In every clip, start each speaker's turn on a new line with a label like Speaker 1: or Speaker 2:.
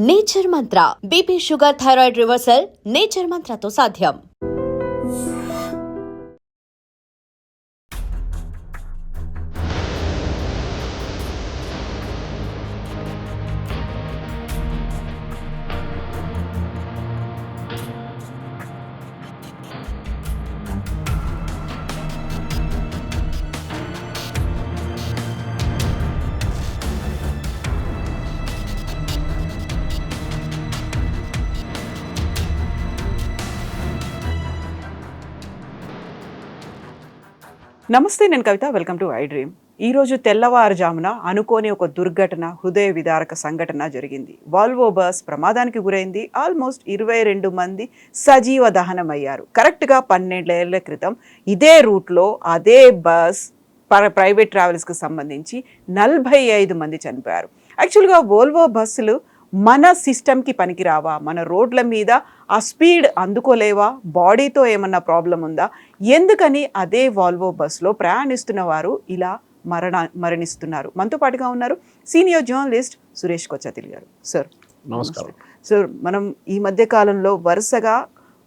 Speaker 1: Nature Mantra BP sugar thyroid reversal nature మంత్రతో సాధ్యం.
Speaker 2: నమస్తే, నేను Kavitha. Welcome to I Dream. ఈరోజు తెల్లవారుజామున అనుకోని ఒక దుర్ఘటన, హృదయ విదారక సంఘటన జరిగింది. వాల్వో బస్ ప్రమాదానికి గురైంది. ఆల్మోస్ట్ 22 మంది సజీవ దహనమయ్యారు. కరెక్ట్గా 12 ఏళ్ల క్రితం ఇదే రూట్లో అదే బస్ ప్రైవేట్ ట్రావెల్స్కి సంబంధించి 45 మంది చనిపోయారు. యాక్చువల్గా వోల్వో బస్సులు మన సిస్టమ్కి పనికిరావా? మన రోడ్ల మీద ఆ స్పీడ్ అందుకోలేవా? బాడీతో ఏమన్నా ప్రాబ్లం ఉందా? ఎందుకని అదే వాల్వో బస్సులో ప్రయాణిస్తున్న వారు ఇలా మరణిస్తున్నారు? మనతో పాటుగా ఉన్నారు సీనియర్ జర్నలిస్ట్ సురేష్ కొచ్చతిల్ గారు. సార్
Speaker 3: నమస్కారం.
Speaker 2: సార్, మనం ఈ మధ్య కాలంలో వరుసగా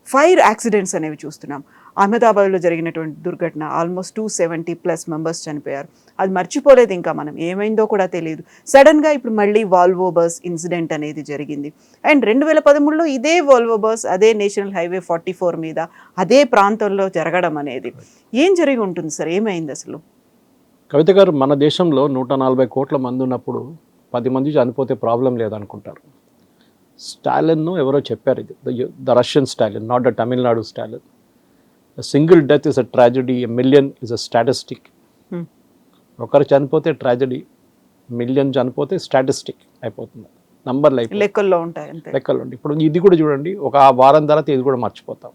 Speaker 2: ఫైర్ యాక్సిడెంట్స్ అనేవి చూస్తున్నాం. అహ్మదాబాద్లో జరిగినటువంటి దుర్ఘటన, ఆల్మోస్ట్ 270+ మెంబర్స్ చనిపోయారు. అది మర్చిపోలేదు ఇంకా మనం, ఏమైందో కూడా తెలియదు. సడన్గా ఇప్పుడు మళ్ళీ వాల్వో బస్ ఇన్సిడెంట్ అనేది జరిగింది. అండ్ 2013లో ఇదే వాల్వో బస్ అదే నేషనల్ హైవే 44 మీద అదే ప్రాంతంలో జరగడం అనేది ఏం జరిగి ఉంటుంది సార్? ఏమైంది అసలు?
Speaker 3: కవిత గారు, మన దేశంలో 140 కోట్ల మంది ఉన్నప్పుడు 10 మంది చనిపోతే ప్రాబ్లం లేదనుకుంటారు. స్టాలిన్ ఎవరో చెప్పారు, ఇది the Russian Stalin, not the Tamil Nadu Stalin. A single death is a tragedy, a million is a statistic. ఒకరు చనిపోతే ట్రాజడీ, మిలియన్ చనిపోతే స్టాటిస్టిక్ అయిపోతుంది. నంబర్లు అయిపోయి
Speaker 2: లెక్కల్లో ఉంటాయి,
Speaker 3: లెక్కలు ఉంటాయి. ఇప్పుడు ఇది కూడా చూడండి, ఒక వారం తర్వాత ఇది కూడా మర్చిపోతాం.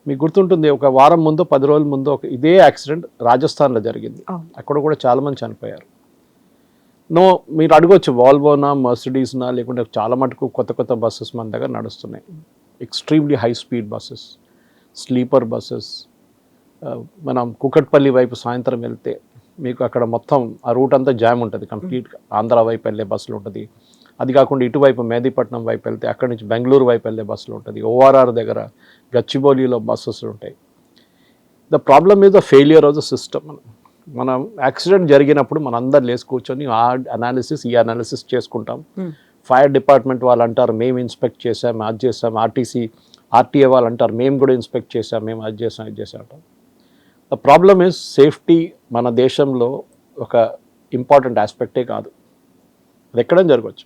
Speaker 3: మీకు గుర్తుంటుంది, ఒక వారం ముందు 10 రోజుల ముందు ఇదే యాక్సిడెంట్ రాజస్థాన్లో జరిగింది. అక్కడ కూడా చాలామంది చనిపోయారు. మీరు అడగొచ్చు, వాల్వోనా, మర్సిడీస్నా, లేకుంటే చాలా మటుకు కొత్త కొత్త బస్సెస్ మన దగ్గర నడుస్తున్నాయి. Extremely high speed buses, sleeper buses. మనం కుకట్పల్లి వైపు సాయంత్రం వెళ్తే మీకు అక్కడ మొత్తం ఆ రూట్ అంతా జామ్ ఉంటుంది కంప్లీట్గా. ఆంధ్ర వైపు వెళ్ళే బస్సులు ఉంటుంది. అది కాకుండా ఇటువైపు మేదీపట్నం వైపు వెళ్తే అక్కడి నుంచి బెంగళూరు వైపు వెళ్ళే బస్సులు ఉంటుంది. ఓఆర్ఆర్ దగ్గర గచ్చిబౌలిలో బస్సెస్ ఉంటాయి. The problem is the failure of the system. మనం యాక్సిడెంట్ జరిగినప్పుడు మన అందరు లేసి కూర్చొని ఆ అనాలిసిస్ ఈ అనాలిసిస్ చేసుకుంటాం. ఫైర్ డిపార్ట్మెంట్ వాళ్ళు అంటారు మేము ఇన్స్పెక్ట్ చేసాం, అది చేసాం. ఆర్టీఏ వాళ్ళు అంటారు మేము కూడా ఇన్స్పెక్ట్ చేసాం, మేము అది చేసాం, ఇది చేసాం అంటాం. ద ప్రాబ్లమ్ ఈజ్ సేఫ్టీ మన దేశంలో ఒక ఇంపార్టెంట్ ఆస్పెక్టే కాదు. అది ఎక్కడైనా జరగవచ్చు.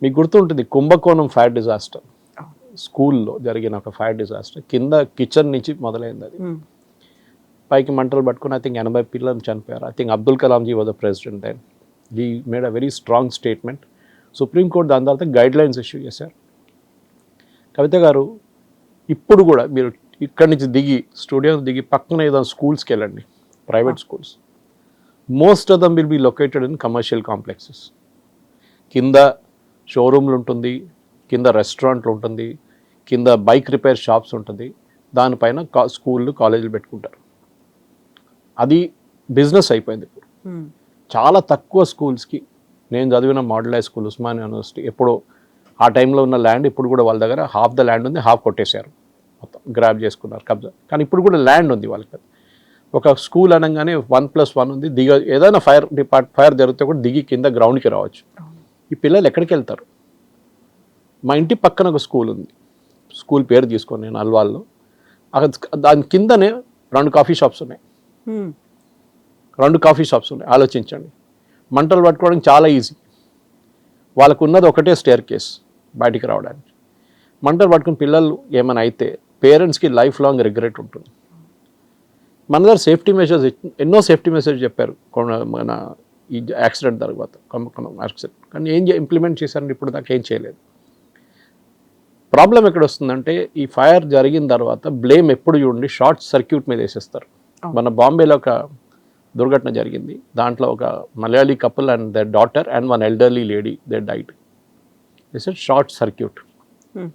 Speaker 3: మీకు గుర్తుంటుంది కుంభకోణం ఫైర్ డిజాస్టర్, స్కూల్లో జరిగిన ఒక ఫైర్ డిజాస్టర్. కింద కిచెన్ నుంచి మొదలైంది. అది పైకి మంటలు పట్టుకుని ఐ థింక్ 80 పిల్లలు చనిపోయారు. I think Abdul Kalamji was the president then. He made a very strong statement. Supreme court దాని తర్వాత గైడ్ లైన్స్ ఇష్యూ చేశారు. కవిత గారు, ఇప్పుడు కూడా మీరు ఇక్కడి నుంచి దిగి స్టూడియో దిగి పక్కన ఏదైనా స్కూల్స్కి వెళ్ళండి, private schools. Most of them will be located in commercial complexes. కింద షోరూమ్లు ఉంటుంది, కింద రెస్టారెంట్లు ఉంటుంది, కింద బైక్ రిపేర్ షాప్స్ ఉంటుంది. దానిపైన స్కూళ్ళు కాలేజీలు పెట్టుకుంటారు. అది బిజినెస్ అయిపోయింది ఇప్పుడు. చాలా తక్కువ స్కూల్స్కి, నేను చదివిన model high school Osmania university, ఎప్పుడో ఆ టైంలో ఉన్న ల్యాండ్ ఇప్పుడు కూడా వాళ్ళ దగ్గర హాఫ్ ద ల్యాండ్ ఉంది, హాఫ్ కొట్టేశారు, మొత్తం గ్రాబ్ చేసుకున్నారు, కబ్జా. కానీ ఇప్పుడు కూడా ల్యాండ్ ఉంది వాళ్ళకి. ఒక స్కూల్ అనగానే 1+1 ఉంది. ఏదైనా ఫైర్ జరిగితే కూడా దిగి కింద గ్రౌండ్కి రావచ్చు. ఈ పిల్లలు ఎక్కడికి వెళ్తారు? మా ఇంటి పక్కన ఒక స్కూల్ ఉంది, స్కూల్ పేరు తీసుకొని నేను అల్వాల్లో. దాని కిందనే 2 కాఫీ షాప్స్ ఉన్నాయి. 2 కాఫీ షాప్స్ ఉన్నాయి. ఆలోచించండి. మంటలు పట్టుకోవడానికి చాలా ఈజీ. వాళ్ళకు ఉన్నది ఒకటే స్టేర్ కేస్ బయటికి రావడానికి. మంటలు పట్టుకుని పిల్లలు ఏమైనా అయితే పేరెంట్స్కి లైఫ్ లాంగ్ రిగ్రెట్ ఉంటుంది. మన దగ్గర సేఫ్టీ మెజర్స్, ఎన్నో సేఫ్టీ మెజర్స్ చెప్పారు మన ఈ యాక్సిడెంట్ తర్వాత, యాక్సిడెంట్. కానీ ఏం ఇంప్లిమెంట్ చేశారంటే ఇప్పుడు దాకా ఏం చేయలేదు. ప్రాబ్లం ఎక్కడ వస్తుందంటే, ఈ ఫైర్ జరిగిన తర్వాత బ్లేమ్ ఎప్పుడు చూడండి షార్ట్ సర్క్యూట్ మీద వేసేస్తారు. మన బాంబేలో ఒక దుర్ఘటన జరిగింది. దాంట్లో ఒక Malayali couple and their daughter and 1 elderly lady they died. It's short circuit.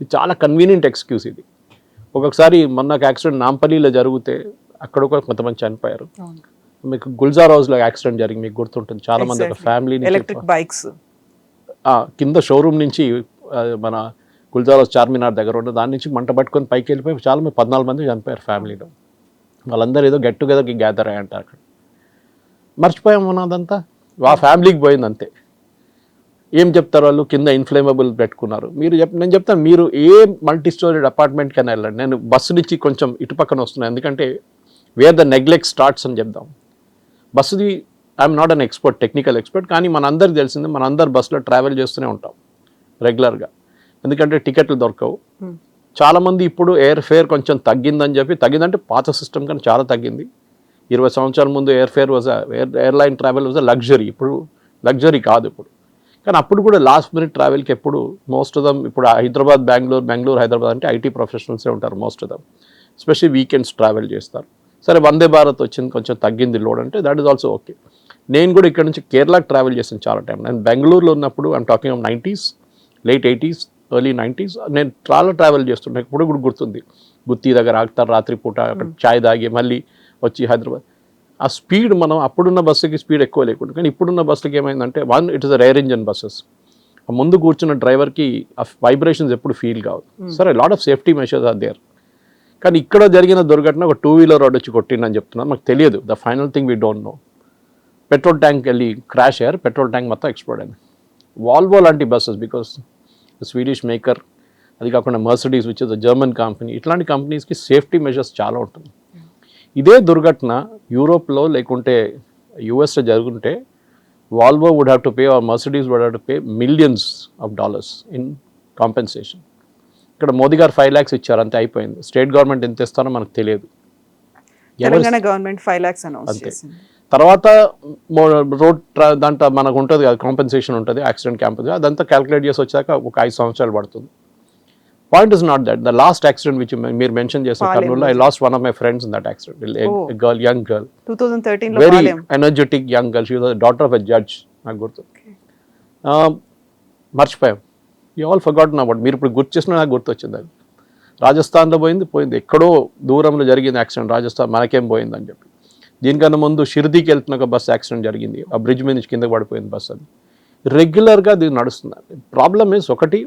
Speaker 3: ఇది చాలా కన్వీనియంట్ ఎక్స్క్యూజ్ ఇది. ఒక్కొక్కసారి మొన్న యాక్సిడెంట్ నాంపల్లిలో జరిగితే అక్కడ కూడా కొంతమంది చనిపోయారు. మీకు గుల్జార్ హౌస్లో యాక్సిడెంట్ జరిగింది, మీకు గుర్తుంటుంది. చాలా మంది ఒక ఫ్యామిలీ
Speaker 2: ఎలక్ట్రిక్ బైక్స్
Speaker 3: కింద షోరూమ్ నుంచి మన గుల్జారోస్ చార్మినార్ దగ్గర ఉంటుంది, దాని నుంచి మంట పట్టుకొని పైకి వెళ్ళిపోయి చాలా మంది 14 మంది చనిపోయారు ఫ్యామిలీలో. వాళ్ళందరూ ఏదో గెట్ టుగెదర్కి గ్యాదర్ అయ్యంటారు అక్కడ. మర్చిపోయాం మనం అదంతా, ఆ ఫ్యామిలీకి పోయింది అంతే. ఏం చెప్తారు వాళ్ళు, కింద ఇన్ఫ్లేమబుల్ పెట్టుకున్నారు. నేను చెప్తాను, మీరు ఏ మల్టీ స్టోరీడ్ అపార్ట్మెంట్ కన్నా వెళ్ళండి. నేను బస్సు నుంచి కొంచెం ఇటు పక్కన వస్తున్నాను, ఎందుకంటే వేర్ ద నెగ్లెక్ట్ స్టార్ట్స్ అని చెప్దాం. బస్సుది I'm not an expert, technical expert, కానీ మనందరికి తెలిసిందే, మనందరు బస్సులో ట్రావెల్ చేస్తూనే ఉంటాం రెగ్యులర్గా, ఎందుకంటే టికెట్లు దొరకవు. చాలామంది ఇప్పుడు ఎయిర్ ఫేర్ కొంచెం తగ్గిందని చెప్పి, తగ్గిందంటే పాత సిస్టమ్ కానీ చాలా తగ్గింది. 20 సంవత్సరాల ముందు air fair airline travel was luxury, ఇప్పుడు లగ్జరీ కాదు ఇప్పుడు. కానీ అప్పుడు కూడా లాస్ట్ మినిట్ ట్రావెల్కి ఎప్పుడు మోస్ట్ ఆఫ్ దమ్, ఇప్పుడు హైదరాబాద్ బెంగళూరు హైదరాబాద్ అంటే ఐటీ ప్రొఫెషనల్సే ఉంటారు most of dum, especially weekends travel చేస్తారు. సరే వందే భారత్ వచ్చింది, కొంచెం తగ్గింది లోడ్ అంటే దట్ ఈస్ ఆల్సో ఓకే. నేను కూడా ఇక్కడ నుంచి కేరళకి ట్రావెల్ చేసాను చాలా టైం. నేను బెంగళూరులో ఉన్నప్పుడు I'm talking of 90s, late 80s, early 90s, నేను చాలా ట్రావెల్ చేస్తుంటాను. ఇప్పుడు కూడా గుర్తుంది, గుత్తి దగ్గర ఆగుతారు రాత్రిపూట, అక్కడ ఛాయ్ తాగి మళ్ళీ వచ్చి హైదరాబాద్. ఆ స్పీడ్ మనం అప్పుడున్న బస్సుకి స్పీడ్ ఎక్కువ లేకుండా, కానీ ఇప్పుడున్న బస్సులకి ఏమైందంటే it is a rear engine buses. ముందు కూర్చున్న డ్రైవర్కి ఆ వైబ్రేషన్స్ ఎప్పుడు ఫీల్ కావు. సరే lot of safety measures are there, కానీ ఇక్కడ జరిగిన దుర్ఘటన ఒక 2-వీలర్ రోడ్ వచ్చి కొట్టిందని చెప్తున్నాను, మాకు తెలియదు. The final thing we don't no. Petrol tank వెళ్ళి క్రాష్ అయ్యారు, పెట్రోల్ ట్యాంక్ మొత్తం ఎక్స్ప్లోడ్ అయింది. వాల్వో లాంటి బస్సెస్, బికాస్ స్వీడిష్ మేకర్, అది కాకుండా Mercedes which is the German company, ఇట్లాంటి కంపెనీస్కి సేఫ్టీ మెజర్స్ చాలా ఉంటుంది. ఇదే దుర్ఘటన యూరోప్లో లేకుంటే యూఎస్లో జరుగుంటే Volvo would have to pay, or Mercedes would have to pay $millions in compensation. ఇక్కడ మోదీ గారు 5 lakhs ఇచ్చారు, అంతే అయిపోయింది. స్టేట్ గవర్నమెంట్ ఎంత ఇస్తారో మనకు తెలియదు.
Speaker 2: తెలంగాణ గవర్నమెంట్ 5 lakhs అనౌన్స్ చేసింది.
Speaker 3: తర్వాత రోడ్ దాంట్లో మనకు ఉంటుంది కదా కాంపెన్సేషన్ ఉంటుంది, యాక్సిడెంట్ క్యాంపెన్స్, అదంతా క్యాలిక్యులేట్ చేసి వచ్చాక ఒక 5 సంవత్సరాలు పడుతుంది. Point is not that. The last accident which మీరు మెన్షన్ చేసిన కర్నూలులో, I last one of my friends in that accident. Young girl,
Speaker 2: 2013 లో,
Speaker 3: very energetic young girl, she was daughter of a judge. నాకు గుర్తు, మర్చిపోయాం. You all forgotten about. మీరు ఇప్పుడు గుర్తు చేసిన నాకు గుర్తు వచ్చింది. అది రాజస్థాన్లో పోయింది, ఎక్కడో దూరంలో జరిగింది యాక్సిడెంట్. రాజస్థాన్ మనకేం పోయిందని చెప్పి. దీనికన్నా ముందు షిర్దీకి వెళ్తున్న ఒక బస్సు యాక్సిడెంట్ జరిగింది, ఆ బ్రిడ్జ్ మీద నుంచి కిందకి పడిపోయింది బస్సు. అది రెగ్యులర్గా అది నడుస్తుంది. ప్రాబ్లమ్ ఈజ్ ఒకటి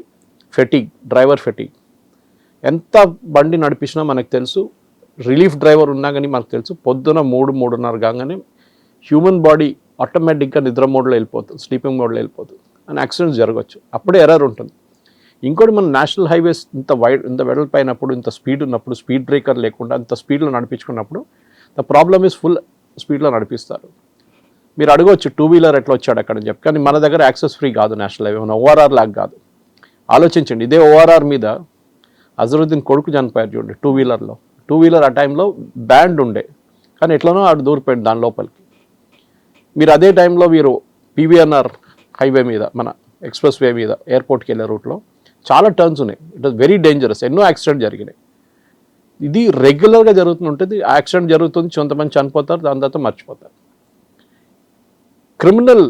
Speaker 3: ఫెటిగ్, డ్రైవర్ ఫెటిగ్. ఎంత బండి నడిపించినా మనకు తెలుసు, రిలీఫ్ డ్రైవర్ ఉన్నా కానీ మనకు తెలుసు, పొద్దున 3-3:30 కాగానే హ్యూమన్ బాడీ ఆటోమేటిక్గా నిద్ర మోడ్లో వెళ్ళిపోతుంది, స్లీపింగ్ మోడ్లో వెళ్ళిపోతుంది, అని యాక్సిడెంట్స్ జరగవచ్చు. అప్పుడే ఎర్రర్ ఉంటుంది. ఇంకోటి మన నేషనల్ హైవేస్ ఇంత వెడల్పైనప్పుడు, ఇంత స్పీడ్ ఉన్నప్పుడు, స్పీడ్ బ్రేకర్ లేకుండా ఇంత స్పీడ్లో నడిపించుకున్నప్పుడు ద ప్రాబ్లమ్ ఈజ్ ఫుల్ స్పీడ్లో నడిపిస్తారు. మీరు అడగవచ్చు 2-వీలర్ ఎట్లా వచ్చాడు అక్కడ అని చెప్పి, కానీ మన దగ్గర యాక్సెస్ ఫ్రీ కాదు నేషనల్ హైవే, మన ఓఆర్ఆర్ లాగా కాదు. ఆలోచించండి, ఇదే ఓఆర్ఆర్ మీద అజరుద్దీన్ కొడుకు చనిపోయారు చూడండి 2-వీలర్లో. 2-వీలర్ ఆ టైంలో బ్యాండ్ ఉండే, కానీ ఎట్లనో ఆడు దూరిపోయింది దాని లోపలికి. మీరు అదే టైంలో మీరు పీవీఎన్ఆర్ హైవే మీద, మన ఎక్స్ప్రెస్ వే మీద ఎయిర్పోర్ట్కి వెళ్ళే రూట్లో చాలా టర్న్స్ ఉన్నాయి. ఇట్ వాస్ వెరీ డేంజరస్, ఎన్నో యాక్సిడెంట్ జరిగినాయి. ఇది రెగ్యులర్గా జరుగుతుంటుంది. యాక్సిడెంట్ జరుగుతుంది, కొంతమంది చనిపోతారు, దాని తర్వాత మర్చిపోతారు. క్రిమినల్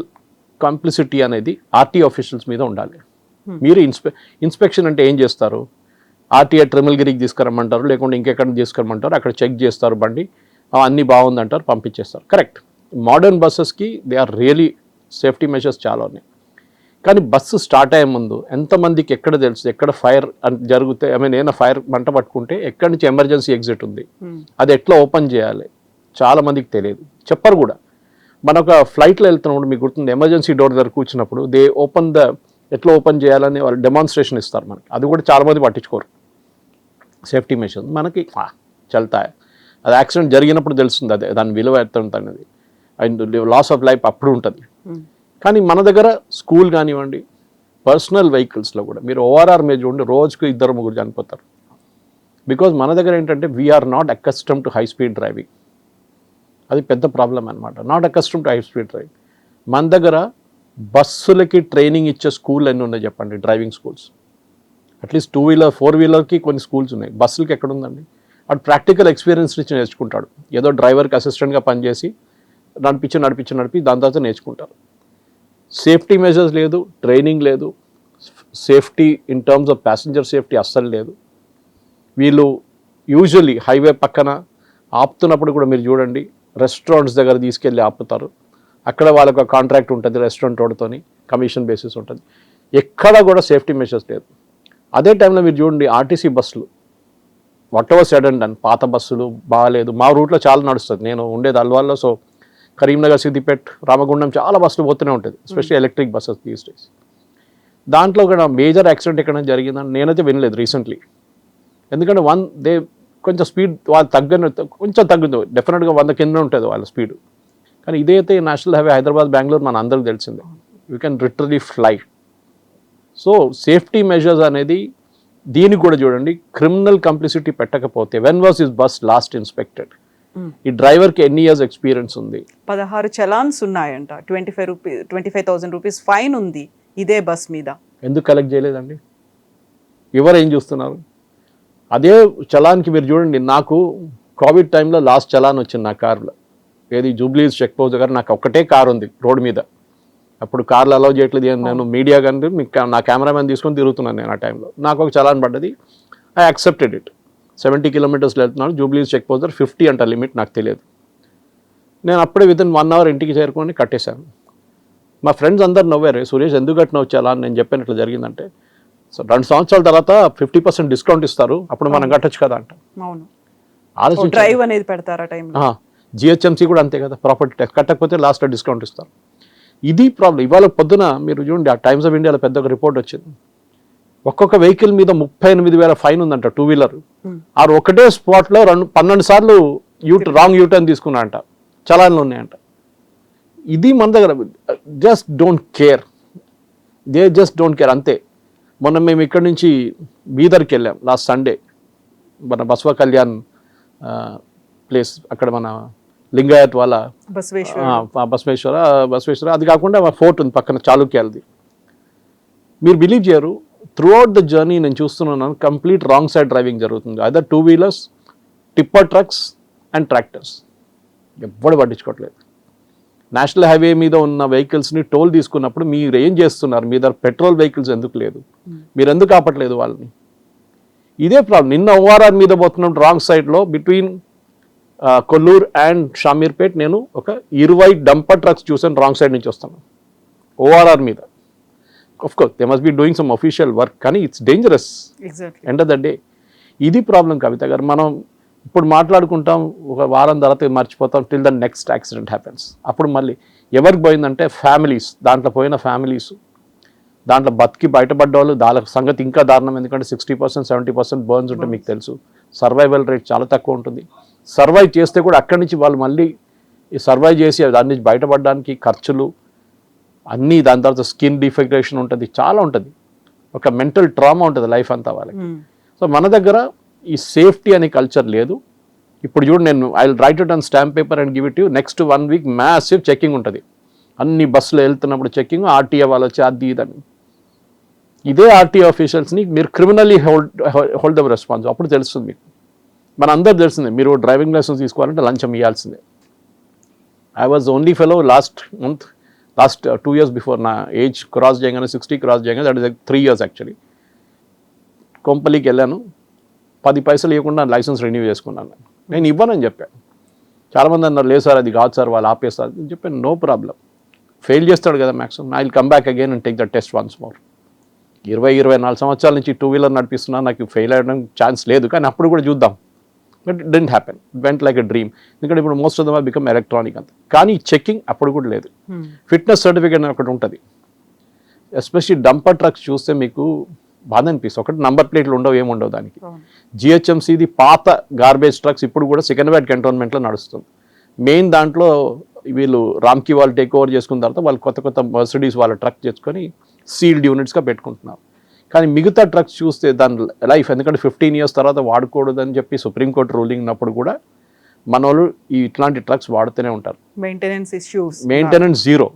Speaker 3: కాంప్లిసిటీ అనేది ఆర్టీ ఆఫీషియల్స్ మీద ఉండాలి. మీరు ఇన్స్పెక్షన్ అంటే ఏం చేస్తారు, ఆర్టీఏ ట్రిమిల్గిరికి తీసుకురమ్మంటారు, లేకుంటే ఇంకెక్కడ తీసుకురమ్మంటారు, అక్కడ చెక్ చేస్తారు బండి, అన్నీ బాగుందంటారు, పంపించేస్తారు. కరెక్ట్. మోడర్న్ బస్సెస్కి they are really safety measures చాలా ఉన్నాయి. కానీ బస్సు స్టార్ట్ అయ్యే ముందు ఎంతమందికి ఎక్కడ తెలుసు, ఎక్కడ ఫైర్ జరిగితే, ఏమైనా ఫైర్ మంట పట్టుకుంటే ఎక్కడి నుంచి ఎమర్జెన్సీ ఎగ్జిట్ ఉంది, అది ఎట్లా ఓపెన్ చేయాలి, చాలా మందికి తెలియదు, చెప్పరు కూడా. మన ఒక ఫ్లైట్లో వెళ్తున్నప్పుడు మీకు గుర్తుంది, ఎమర్జెన్సీ డోర్ దగ్గర కూర్చున్నప్పుడు దే ఓపెన్ ఎట్లా ఓపెన్ చేయాలని వాళ్ళు డెమాన్స్ట్రేషన్ ఇస్తారు మనకి. అది కూడా చాలామంది పట్టించుకోరు. సేఫ్టీ మెషర్స్ మనకి చల్తాయి. అది యాక్సిడెంట్ జరిగినప్పుడు తెలుస్తుంది, అదే దాని విలువ ఎంత ఉంటుంది, అండ్ లాస్ ఆఫ్ లైఫ్ అప్పుడు ఉంటుంది. కానీ మన దగ్గర స్కూల్ కానివ్వండి, పర్సనల్ వెహికల్స్లో కూడా మీరు ఓఆర్ఆర్ మీద చూడండి, రోజుకు 2-3 చనిపోతారు. బికాజ్ మన దగ్గర ఏంటంటే we're not accustomed to high speed driving. అది పెద్ద ప్రాబ్లం అనమాట. Not accustomed to high speed driving. మన దగ్గర బస్సులకి ట్రైనింగ్ ఇచ్చే స్కూల్ ఎన్ని ఉన్నాయి చెప్పండి, డ్రైవింగ్ స్కూల్స్. అట్లీస్ట్ 2-వీలర్ 4-వీలర్కి కొన్ని స్కూల్స్ ఉన్నాయి, బస్సులకి ఎక్కడ ఉందండి? అటు ప్రాక్టికల్ ఎక్స్పీరియన్స్ నుంచి నేర్చుకుంటాడు. ఏదో డ్రైవర్కి అసిస్టెంట్గా పనిచేసి నడిపి దాని తర్వాత నేర్చుకుంటారు. సేఫ్టీ మెజర్స్ లేదు, ట్రైనింగ్ లేదు, safety in terms off passenger safety అస్సలు లేదు. వీళ్ళు యూజువల్లీ హైవే పక్కన ఆపుతున్నప్పుడు కూడా మీరు చూడండి, రెస్టారెంట్స్ దగ్గర తీసుకెళ్ళి ఆపుతారు. అక్కడ వాళ్ళకు కాంట్రాక్ట్ ఉంటుంది రెస్టారెంట్ వాడితోని, కమిషన్ బేసిస్ ఉంటుంది. ఎక్కడా కూడా సేఫ్టీ మెషర్స్ లేదు. అదే టైంలో మీరు చూడండి ఆర్టీసీ బస్సులు what ever said and done, పాత బస్సులు బాగాలేదు. మా రూట్లో చాలా నడుస్తుంది, నేను ఉండేది అల్వాల్లో. సో కరీంనగర్, సిద్దిపేట్, రామగుండం చాలా బస్సులు పోతూనే ఉంటుంది, especially electric buses these days. దాంట్లో కూడా మేజర్ యాక్సిడెంట్ ఎక్కడైనా జరిగిందని నేనైతే వినలేదు రీసెంట్లీ. ఎందుకంటే కొంచెం స్పీడ్ వాళ్ళు కొంచెం తగ్గుతుంది, డెఫినెట్గా 100 కింద ఉంటుంది వాళ్ళ స్పీడ్. కానీ ఇదైతే నేషనల్ హైవే హైదరాబాద్ బెంగళూరు మన అందరికి తెలిసిందే, you can literally fly. So safety measures అనేది దీనికి కూడా చూడండి, క్రిమినల్ కంప్లిసిటీ పెట్టకపోతే when was is bus last inspected, ఈ డ్రైవర్కి ఎన్ని ఇయర్స్ ఎక్స్పీరియన్స్ ఉంది,
Speaker 2: 16 చలాన్స్ ఉన్నాయంట, 25,000 రూపీస్ ఫైన్ ఉంది ఇదే బస్ మీద.
Speaker 3: ఎందుకు కలెక్ట్ చేయలేదండి? ఎవరు ఏం చూస్తున్నారు? అదే చలాన్కి మీరు చూడండి, నాకు కోవిడ్ టైంలో లాస్ట్ చలాన్ వచ్చింది నా కార్లో, ఏది జూబ్లీస్ చెక్ పోస్ట్ దగ్గర. నాకు ఒక్కటే కార్ ఉంది రోడ్ మీద, అప్పుడు కార్లు అలౌ చేయట్లేదు, నేను మీడియా కానీ నా కెమెరామెన్ తీసుకొని తిరుగుతున్నాను నేను ఆ టైంలో. నాకు ఒక చలాన్ పడ్డది, ఐ యాక్సెప్టెడ్ ఇట్. 70 కిలోమీటర్స్లో వెళ్తున్నాను, జూబ్లీస్ చెక్ పోస్ట్ దగ్గర 50 అంట లిమిట్, నాకు తెలియదు. నేను అప్పుడే వితిన్ 1 అవర్ ఇంటికి చేరుకొని కట్టేశాను. మా ఫ్రెండ్స్ అందరు నవ్వారు, సురేష్ ఎందుకు కట్టినావు చలాన్? నేను చెప్పాను ఇట్లా జరిగిందంటే, సో 2 సంవత్సరాల తర్వాత 50% డిస్కౌంట్ ఇస్తారు, అప్పుడు మనం కట్టొచ్చు కదా అంట.
Speaker 2: ఆలోచించి డ్రైవ్ అనేది పెడతారా టైంలో.
Speaker 3: జిహెచ్ఎంసీ కూడా అంతే కదా, ప్రాపర్టీ ట్యాక్స్ కట్టకపోతే లాస్ట్లో డిస్కౌంట్ ఇస్తారు. ఇది ప్రాబ్లం. ఇవాళ పొద్దున మీరు చూడండి, ఆ టైమ్స్ ఆఫ్ ఇండియాలో పెద్ద ఒక రిపోర్ట్ వచ్చింది, ఒక్కొక్క వెహికల్ మీద 38,000 ఫైన్ ఉందంట, 2 వీలర్. ఆ ఒకటే స్పాట్లో 12 సార్లు రాంగ్ యూటర్న్ తీసుకున్నారంట, చలాన్లు ఉన్నాయంట. ఇది మన దగ్గర జస్ట్ డోంట్ కేర్, అంతే. మొన్న మేము ఇక్కడ నుంచి బీదర్కి వెళ్ళాం లాస్ట్ సండే, మన బసవ కళ్యాణ్ ప్లేస్, అక్కడ మన లింగాయత్ వాళ్ళ బసవేశ్వర, అది కాకుండా ఫోర్ట్ ఉంది పక్కన చాళుక్యాలది. మీరు బిలీవ్ చేయరు, త్రూ అవుట్ ద జర్నీ నేను చూస్తున్నాను కంప్లీట్ రాంగ్ సైడ్ డ్రైవింగ్ జరుగుతుంది. Other 2 wheelers, tipper trucks and tractors. ఎవ్వడు పట్టించుకోవట్లేదు. నేషనల్ హైవే మీద ఉన్న వెహికల్స్ని టోల్ తీసుకున్నప్పుడు మీరు ఏం చేస్తున్నారు? మీ దగ్గర పెట్రోల్ వెహికల్స్ ఎందుకు లేదు? మీరు ఎందుకు ఆపట్లేదు వాళ్ళని? ఇదే ప్రాబ్లం. నిన్న ఓఆర్ఆర్ మీద పోతున్నప్పుడు రాంగ్ సైడ్లో బిట్వీన్ కొల్లూరు అండ్ షామీర్పేట్ నేను ఒక 20 డంపర్ ట్రక్స్ చూసాను రాంగ్ సైడ్ నుంచి వస్తాను ఓఆర్ఆర్ మీద. Of course they must be doing some official work, కానీ it's dangerous end of the day. ఇది ప్రాబ్లం కవిత గారు. మనం ఇప్పుడు మాట్లాడుకుంటాం, ఒక వారం తర్వాత మర్చిపోతాం, till the next accident happens. అప్పుడు మళ్ళీ ఎవరికి పోయిందంటే ఫ్యామిలీస్, దాంట్లో పోయిన ఫ్యామిలీస్, దాంట్లో బతికి బయటపడ్డ వాళ్ళు, దాని సంగతి ఇంకా దారుణం. ఎందుకంటే 60% 70% బర్న్స్ ఉంటే మీకు తెలుసు, సర్వైవల్ రేట్ చాలా తక్కువ ఉంటుంది. సర్వైవ్ చేస్తే కూడా అక్కడి నుంచి వాళ్ళు మళ్ళీ సర్వైవ్ చేసి దాని నుంచి బయటపడడానికి ఖర్చులు అన్నీ, దాని తర్వాత స్కిన్ డిఫెక్టేషన్ ఉంటుంది, చాలా ఉంటుంది, ఒక మెంటల్ ట్రామా ఉంటుంది లైఫ్ అంతా వాళ్ళకి. సో మన దగ్గర ఈ సేఫ్టీ అనే కల్చర్ లేదు. ఇప్పుడు చూడు, నేను I will write it on stamp paper and give it you. Next 1 week massive checking ఉంటుంది, అన్ని బస్సులు వెళ్తున్నప్పుడు చెకింగ్, ఆర్టీఏ వాళ్ళు వచ్చి అది ఇదని. ఇదే ఆర్టీఏ ఆఫీషియల్స్ని మీరు క్రిమినల్లీ హోల్డ్ దమ్ రెస్పాన్స్. అప్పుడు తెలుస్తుంది మీకు, మన అందరు తెలిసిందే, మీరు డ్రైవింగ్ లైసెన్స్ తీసుకోవాలంటే లంచం ఇవ్వాల్సిందే. I was only fellow last 2 years before నా ఏజ్ క్రాస్ చేయగానే, 60 క్రాస్ చేయగానే, దట్ ఇస్ 3 years యాక్చువల్లీ. కొంపల్లికి వెళ్ళాను, 10 పైసలు ఇవ్వకుండా లైసెన్స్ రెన్యూ చేసుకున్నాను. నేను ఇవ్వనని చెప్పాను. చాలామంది అన్నారు, లేదు సార్ అది కాదు సార్ వాళ్ళు ఆపేస్తారు అని చెప్పాను. నో ప్రాబ్లం, ఫెయిల్ చేస్తాడు కదా maximum, I will come back again and take the test once more. 20-24 సంవత్సరాల నుంచి 2 వీలర్ నడిపిస్తున్నా, నాకు ఫెయిల్ అవ్వడం ఛాన్స్ లేదు, కానీ అప్పుడు కూడా చూద్దాం. But it didn't happen, vent like a dream. ఎందుకంటే ఇప్పుడు most of dum have become electronic అంత. కానీ చెకింగ్ అప్పుడు కూడా లేదు. ఫిట్నెస్ సర్టిఫికేట్ అని ఒకటి ఉంటుంది. ఎస్పెషల్లీ డంపర్ ట్రక్స్ చూస్తే మీకు బాధ అనిపిస్తుంది. ఒకటి నంబర్ ప్లేట్లు ఉండవు, ఏముండవు దానికి. జిహెచ్ఎంసీది పాత గార్బేజ్ ట్రక్స్ ఇప్పుడు కూడా సికింద్రాబాద్ కంటోన్మెంట్లో నడుస్తుంది. మెయిన్ దాంట్లో వీళ్ళు రామ్కి వాళ్ళు టేక్ ఓవర్ చేసుకున్న తర్వాత వాళ్ళు కొత్త మర్సిడీస్ వాళ్ళ ట్రక్ చేసుకొని సీల్డ్ యూనిట్స్గా పెట్టుకుంటున్నారు. కానీ మిగతా ట్రక్స్ చూస్తే దాని లైఫ్, ఎందుకంటే 15 years తర్వాత వాడకూడదని చెప్పి సుప్రీంకోర్టు రూలింగ్ ఉన్నప్పుడు కూడా మన వాళ్ళు ఇట్లాంటి ట్రక్స్ వాడుతూనే ఉంటారు. Maintenance zero,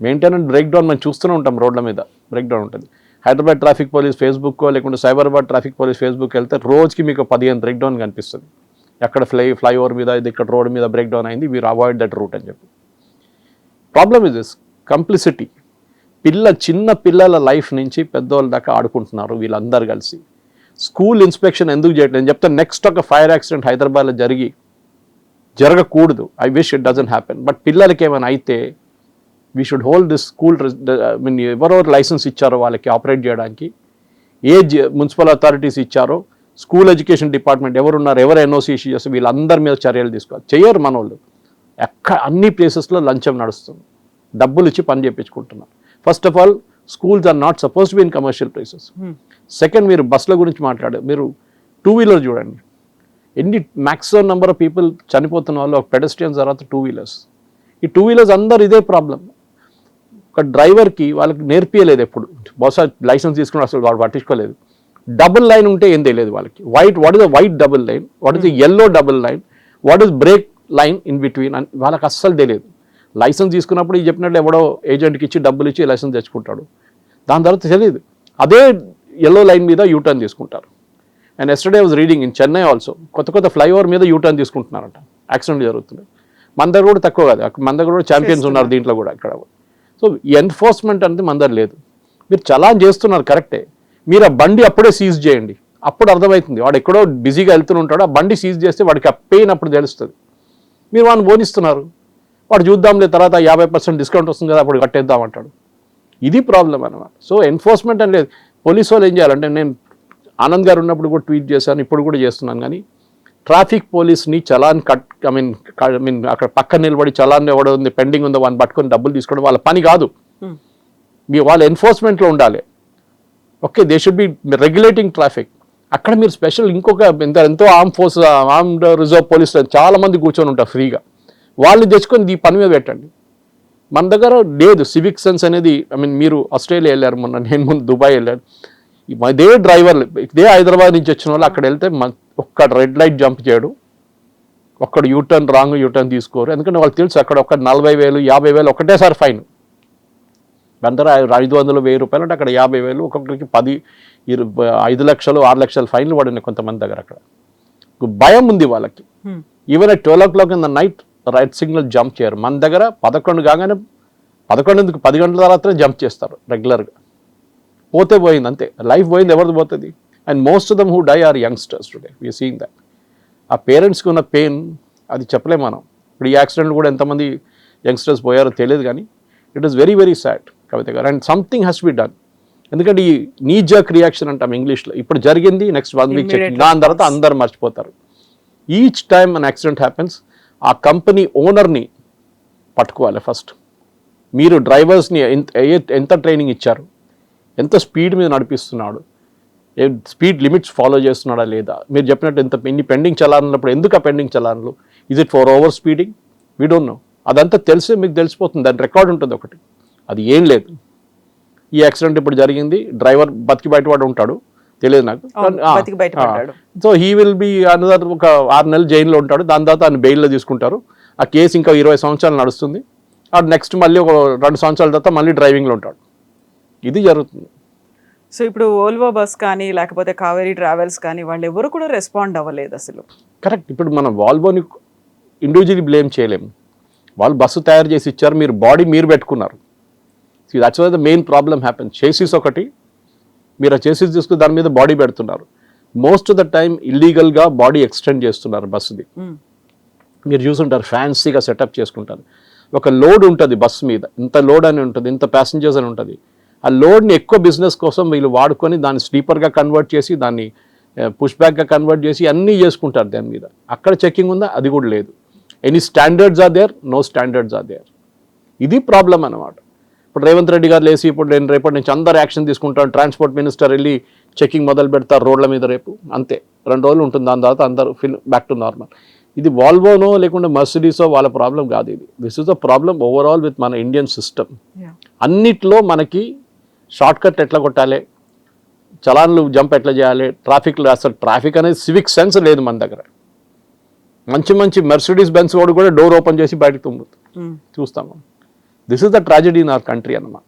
Speaker 3: maintenance break down మనం చూస్తూనే ఉంటాం, రోడ్ల మీద బ్రేక్ డౌన్ ఉంటుంది. హైదరాబాద్ ట్రాఫిక్ పోలీస్ ఫేస్బుక్ లేకుంటే సైబరాబాద్ ట్రాఫిక్ పోలీస్ ఫేస్బుక్ వెళ్తే రోజుకి మీకు 15 బ్రేక్ డౌన్ కనిపిస్తుంది. ఎక్కడ ఫ్లైఓవర్ మీద, ఇది ఇక్కడ రోడ్ మీద బ్రేక్ డౌన్ అయింది, వీరు అవాయిడ్ దట్ రూట్ అని చెప్పి. Problem is this complicity. చిన్న పిల్లల లైఫ్ నుంచి పెద్దవాళ్ళ దాకా ఆడుకుంటున్నారు వీళ్ళందరూ కలిసి. స్కూల్ ఇన్స్పెక్షన్ ఎందుకు చేయట్లేదు? నేను చెప్తాను, నెక్స్ట్ ఒక ఫైర్ యాక్సిడెంట్ హైదరాబాద్లో జరగకూడదు. I wish it doesn't happen. But పిల్లలకి ఏమైనా అయితే we should hold this school ఎవరెవరు లైసెన్స్ ఇచ్చారో వాళ్ళకి ఆపరేట్ చేయడానికి, ఏ మున్సిపల్ అథారిటీస్ ఇచ్చారో, స్కూల్ ఎడ్యుకేషన్ డిపార్ట్మెంట్ ఎవరున్నారు, ఎవరు ఎన్ఓసి ఇష్యూ చేస్తే వీళ్ళందరి మీద చర్యలు తీసుకోవాలి. చెయ్యరు మన వాళ్ళు. అన్ని ప్లేసెస్లో లంచం నడుస్తుంది, డబ్బులు ఇచ్చి పని చేయించుకుంటున్నారు. First of all schools are not suppose to be in commercial places. Second, మీరు బస్సుల గురించి మాట్లాడారు. మీరు 2-వీలర్ చూడండి, ఎన్ని మ్యాక్సిమం నెంబర్ ఆఫ్ పీపుల్ చనిపోతున్న వాళ్ళు ఒక పెడస్ట్రియన్స్ తర్వాత 2-వీలర్స్. ఈ 2-వీలర్స్ అందరు ఇదే ప్రాబ్లం. ఒక డ్రైవర్కి వాళ్ళకి నేర్పియలేదు ఎప్పుడు, బహుశా లైసెన్స్ తీసుకుని అసలు వాడు పట్టించుకోలేదు. డబుల్ లైన్ ఉంటే ఏం తెలియదు వాళ్ళకి. What is the white double line, what is the yellow double line, what is break line in between అని వాళ్ళకి అస్సలు తెలియదు. లైసెన్స్ తీసుకున్నప్పుడు ఈ చెప్పినట్టు ఎవడో ఏజెంట్కి ఇచ్చి డబ్బులు ఇచ్చి లైసెన్స్ తెచ్చుకుంటాడు, దాని తర్వాత తెలియదు. అదే ఎల్లో లైన్ మీద యూటర్న్ తీసుకుంటారు. And yesterday was reading in Chennai also కొత్త ఫ్లైఓవర్ మీద యూటర్న్ తీసుకుంటున్నారంట, యాక్సిడెంట్ జరుగుతుంది. మన దగ్గర కూడా తక్కువ కాదు, మన దగ్గర కూడా ఛాంపియన్స్ ఉన్నారు దీంట్లో కూడా ఇక్కడ. సో ఎన్ఫోర్స్మెంట్ అంటే మన దగ్గర లేదు. మీరు చలాన్ చేస్తున్నారు కరెక్టే, మీరు ఆ బండి అప్పుడే సీజ్ చేయండి, అప్పుడు అర్థమవుతుంది. వాడు ఎక్కడో బిజీగా వెళ్తూ ఉంటాడు, ఆ బండి సీజ్ చేస్తే వాడికి ఆ పెయిన్ అప్పుడు తెలుస్తుంది. మీరు వాడిని బోనిస్తున్నారు, వాడు చూద్దాంలే తర్వాత 50% డిస్కౌంట్ వస్తుంది కదా అప్పుడు కట్టేద్దామంటాడు. ఇది ప్రాబ్లం అన్నమాట. సో ఎన్ఫోర్స్మెంట్ అని లేదు. పోలీసు వాళ్ళు ఏం చేయాలంటే, నేను ఆనంద్ గారు ఉన్నప్పుడు కూడా ట్వీట్ చేశాను, ఇప్పుడు కూడా చేస్తున్నాను, కానీ ట్రాఫిక్ పోలీస్ని చలాన్ ఐ మీన్ అక్కడ పక్కన నిలబడి చలాన్ ఎవడో ఉంది పెండింగ్ ఉందో వాడిని పట్టుకొని డబ్బులు తీసుకోవడం వాళ్ళ పని కాదు. వాళ్ళ ఎన్ఫోర్స్మెంట్లో ఉండాలి. Okay, they should be regulating traffic. అక్కడ మీరు స్పెషల్ ఇంకొక ఎంతో ఆర్మ్డ్ రిజర్వ్ పోలీస్ చాలా మంది కూర్చొని ఉంటారు ఫ్రీగా, వాళ్ళని తెచ్చుకొని ఈ పని మీద పెట్టండి. మన దగ్గర లేదు సివిక్ సెన్స్ అనేది. ఐ మీన్ మీరు ఆస్ట్రేలియా వెళ్ళారు మొన్న, నేను ముందు దుబాయ్ వెళ్ళాను. ఇదే డ్రైవర్లు ఇదే హైదరాబాద్ నుంచి వచ్చిన వాళ్ళు అక్కడ వెళ్తే ఒక్క రెడ్ లైట్ జంప్ చేయడు, ఒక్కడు యూటర్న్ రాంగ్ యూటర్న్ తీసుకోరు. ఎందుకంటే వాళ్ళకి తెలుసు అక్కడ ఒక 40,000 50,000 ఒకటేసారి ఫైన్. అందరూ 500 1000 రూపాయలు అంటే అక్కడ 50,000, ఒక్కొక్కరికి 10 5 లక్షలు 6 లక్షలు ఫైన్లు పడినాయి కొంతమంది దగ్గర. అక్కడ భయం ఉంది వాళ్ళకి. Even at 12 o'clock in the night right signal jump చేయరు. మన దగ్గర 11 కాగానే 11 10 గంటల తర్వాత జంప్ చేస్తారు రెగ్యులర్గా. పోతే పోయింది అంతే, లైఫ్ పోయింది, ఎవరిది పోతుంది. And most of them who die are youngsters today, we're seeing that. ఆ పేరెంట్స్కి ఉన్న పెయిన్ అది చెప్పలేము మనం. ఇప్పుడు ఈ యాక్సిడెంట్ కూడా ఎంతమంది యంగ్స్టర్స్ పోయారో తెలియదు, కానీ it is very very sad Kavitha గారు. And something has be done. ఎందుకంటే ఈ నీ జర్క్ రియాక్షన్ అంటాం ఇంగ్లీష్లో. ఇప్పుడు జరిగింది, నెక్స్ట్ 1 week చెక్, దాని తర్వాత అందరు మర్చిపోతారు. Each time an accident happens, ఆ కంపెనీ ఓనర్ని పట్టుకోవాలి ఫస్ట్. మీరు డ్రైవర్స్ని ఎంత ట్రైనింగ్ ఇచ్చారు, ఎంత స్పీడ్ మీద నడిపిస్తున్నాడు, స్పీడ్ లిమిట్స్ ఫాలో చేస్తున్నాడా లేదా, మీరు చెప్పినట్టు ఇన్ని పెండింగ్ చలాన్లప్పుడు ఎందుకు ఆ పెండింగ్ చలాన్లు, is it for over speeding, we don't know. అదంతా తెలిసే మీకు తెలిసిపోతుంది, దాని రికార్డ్ ఉంటుంది ఒకటి. అది ఏం లేదు. ఈ యాక్సిడెంట్ ఇప్పుడు జరిగింది, డ్రైవర్ బతికి బయటపడి ఉంటాడు, తెలియదు నాకు. So he will be another ఒక 6 నెలలు జైల్లో ఉంటాడు. దాని తర్వాత ఆయన బెయిల్లో తీసుకుంటారు. ఆ కేసు ఇంకా 20 సంవత్సరాలు నడుస్తుంది. నెక్స్ట్ మళ్ళీ ఒక 2 సంవత్సరాల తర్వాత మళ్ళీ డ్రైవింగ్లో ఉంటాడు. ఇది జరుగుతుంది.
Speaker 2: సో ఇప్పుడు ఓల్వో బస్ కానీ లేకపోతే కావేరీ ట్రావెల్స్ కానీ వాళ్ళు ఎవరు కూడా రెస్పాండ్ అవ్వలేదు అసలు.
Speaker 3: కరెక్ట్. ఇప్పుడు మనం వాల్వోని ఇండివిజువల్లీ బ్లేమ్ చేయలేము. వాళ్ళు బస్సు తయారు చేసి ఇచ్చారు, మీరు బాడీ మీరు పెట్టుకున్నారు. That's why the main problem happen. Chassis ఒకటి, మీరు ఆ చేసిస్ తీసుకుని దాని మీద బాడీ పెడుతున్నారు. మోస్ట్ ఆఫ్ ద టైమ్ ఇల్లీగల్గా బాడీ ఎక్స్టెండ్ చేస్తున్నారు బస్సుది. మీరు చూసుంటారు, ఫ్యాన్సీగా సెటప్ చేసుకుంటారు. ఒక లోడ్ ఉంటుంది బస్సు మీద, ఇంత లోడ్ అని ఉంటుంది, ఇంత ప్యాసింజర్స్ అని ఉంటుంది. ఆ లోడ్ని ఎక్కువ బిజినెస్ కోసం వీళ్ళు వాడుకొని దాన్ని స్లీపర్గా కన్వర్ట్ చేసి, దాన్ని పుష్ బ్యాక్గా కన్వర్ట్ చేసి అన్నీ చేసుకుంటారు దాని మీద. అక్కడ చెకింగ్ ఉందా, అది కూడా లేదు. Any standards are there, no standards are there. ఇది ప్రాబ్లం అన్నమాట. ఇప్పుడు రేవంత్ రెడ్డి గారు లేసి ఇప్పుడు నేను రేపటి నుంచి అందరు యాక్షన్ తీసుకుంటాను, ట్రాన్స్పోర్ట్ మినిస్టర్ వెళ్ళి చెకింగ్ మొదలు పెడతారు రోడ్ల మీద రేపు, అంతే 2 రోజులు ఉంటుంది. దాని తర్వాత అందరూ బ్యాక్ టు నార్మల్. ఇది వాల్వోనో లేకుంటే మర్సిడీసో వాళ్ళ ప్రాబ్లం కాదు ఇది. This is a problem overall with మన ఇండియన్ సిస్టమ్. అన్నిట్లో మనకి షార్ట్ కట్ ఎట్లా కొట్టాలి, చలాన్లు జంప్ ఎట్లా చేయాలి, ట్రాఫిక్లో అసలు ట్రాఫిక్ అనేది సివిక్ సెన్స్ లేదు మన దగ్గర. మంచి మంచి మెర్సిడీస్ బెన్స్ వాడు కూడా డోర్ ఓపెన్ చేసి బయటకు తుమ్ముతుంది చూస్తాము. This is the tragedy in our country అన్నమాట.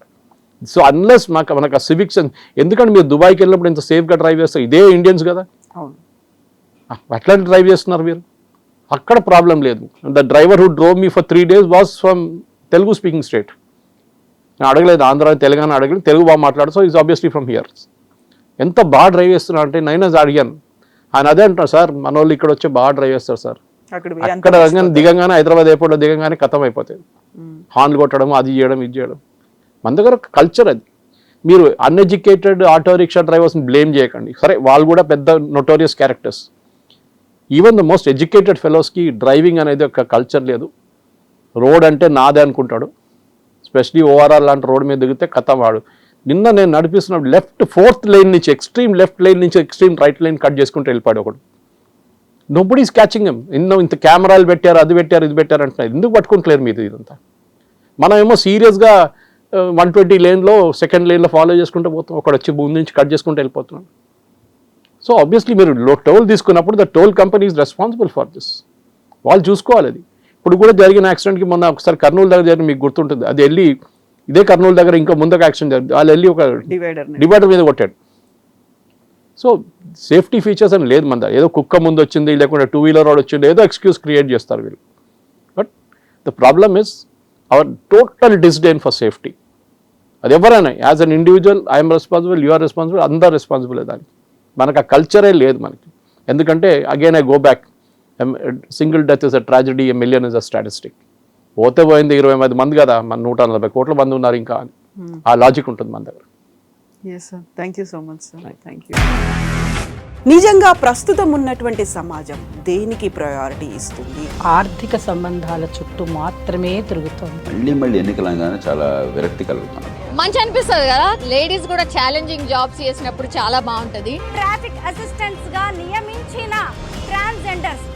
Speaker 3: సో అన్లెస్ మనకు ఆ సివిక్ సెన్స్, ఎందుకంటే మీరు దుబాయ్కి వెళ్ళినప్పుడు ఇంత సేఫ్గా డ్రైవ్ చేస్తారు, ఇదే ఇండియన్స్ కదా, అట్లాంటి డ్రైవ్ చేస్తున్నారు మీరు. అక్కడ ప్రాబ్లం లేదు. The driver who drove me for 3 days was from Telugu speaking state. నేను అడగలేదు ఆంధ్ర తెలంగాణ అడగలేదు, తెలుగు బాగా మాట్లాడు. So is obviously from here. ఎంత బాగా డ్రైవ్ చేస్తున్నా అంటే నేను అడిగాను, ఆయన అదే అంటున్నారు, సార్ మన వాళ్ళు ఇక్కడ వచ్చి బాగా డ్రైవ్ చేస్తారు సార్,
Speaker 2: అక్కడ పోయి అంతా
Speaker 3: అక్కడ
Speaker 2: మర్చిపోతారు.
Speaker 3: దిగంగానే హైదరాబాద్ ఎయిర్పోర్ట్లో దిగంగానే ఖతం అయిపోతుంది. హార్న్లు కొట్టడం, అది చేయడం, ఇది చేయడం. మన దగ్గర కల్చర్ అది. మీరు అన్ఎడ్యుకేటెడ్ ఆటో రిక్షా డ్రైవర్స్ని బ్లేమ్ చేయకండి. సరే, వాళ్ళు కూడా పెద్ద notorious characters. Even the most educated ఫెలోస్కి డ్రైవింగ్ అనేది ఒక కల్చర్ లేదు. రోడ్ అంటే నాదే అనుకుంటాడు. స్పెషలీ ఓఆర్ఆర్ లాంటి రోడ్ మీద దిగితే కథ వాడు. నిన్న నేను నడిపిస్తున్నప్పుడు లెఫ్ట్ 4th లైన్ నుంచి ఎక్స్ట్రీమ్ లెఫ్ట్ లైన్ నుంచి ఎక్స్ట్రీమ్ రైట్ లైన్ కట్ చేసుకుంటూ వెళ్ళిపోయాడు ఒకడు. Nobody is catching him. ఇంత కెమెరాలు పెట్టారు, అది పెట్టారు, ఇది పెట్టారు అంటున్నారు. ఎందుకు పట్టుకుంటలేరు మీరు ఇదంతా? మనం ఏమో సీరియస్గా 120 లేన్లో సెకండ్ లేన్లో ఫాలో చేసుకుంటూ పోతాం. ఒకడు వచ్చి ముందు నుంచి కట్ చేసుకుంటూ వెళ్ళిపోతున్నాం. సో ఆబ్వియస్లీ మీరు టోల్ తీసుకున్నప్పుడు the toll company is responsible for this. వాళ్ళు చూసుకోవాలి అది. ఇప్పుడు కూడా జరిగిన యాక్సిడెంట్కి మొన్న ఒకసారి కర్నూలు దగ్గర జరిగిన మీకు గుర్తుంటుంది. అది వెళ్ళి ఇదే కర్నూలు దగ్గర ఇంకా ముందుకు యాక్సిడెంట్ జరిగింది. వాళ్ళు వెళ్ళి ఒక డివైడర్ మీద కొట్టాడు. సో సేఫ్టీ ఫీచర్స్ అని లేదు మన దగ్గర. ఏదో కుక్క ముందు వచ్చింది, లేకుంటే 2-వీలర్ రోడ్ వచ్చింది, ఏదో ఎక్స్క్యూజ్ క్రియేట్ చేస్తారు వీళ్ళు. But the problem is our total disdain for safety. అది ఎవరైనా as an individual I'm responsible, you are responsible, అందరు రెస్పాన్సిబుల్ దానికి. మనకు ఆ కల్చరే లేదు మనకి. ఎందుకంటే again I go back, single death is a tragedy, a million is a statistic. పోతే పోయింది 20 మంది కదా, మన 140 కోట్ల మంది ఉన్నారు ఇంకా అని. ఆ లాజిక్ ఉంటుంది మన దగ్గర.
Speaker 2: Yes sir, thank you so much sir. Thank you. నిజంగా ప్రస్తుతం ఉన్నటువంటి సమాజం దేనికి ప్రయారిటీ ఇస్తుంది?
Speaker 4: ఆర్థిక సంబంధాల చుట్టూ మాత్రమే తిరుగుతోంది.
Speaker 5: మళ్ళీ ఎన్నికలంగానే చాలా విరక్తి కలుగుతాను.
Speaker 6: మంచి అనిపిస్తుంది కదా, లేడీస్ కూడా ఛాలెంజింగ్ జాబ్స్ చేసినప్పుడు చాలా బాగుంటది.
Speaker 7: ట్రాఫిక్ అసిస్టెంట్స్ గా నియమించిన ట్రాన్స్జెండర్స్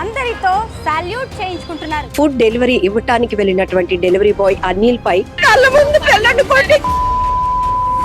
Speaker 7: అందరితో సాల్యూట్ చేయించుకుంటున్నారు.
Speaker 8: ఫుడ్ డెలివరీ ఇవ్వటానికి వెళ్ళినటువంటి డెలివరీ బాయ్ అనిల్ పై కళ్ళ ముందు పెళ్ళండి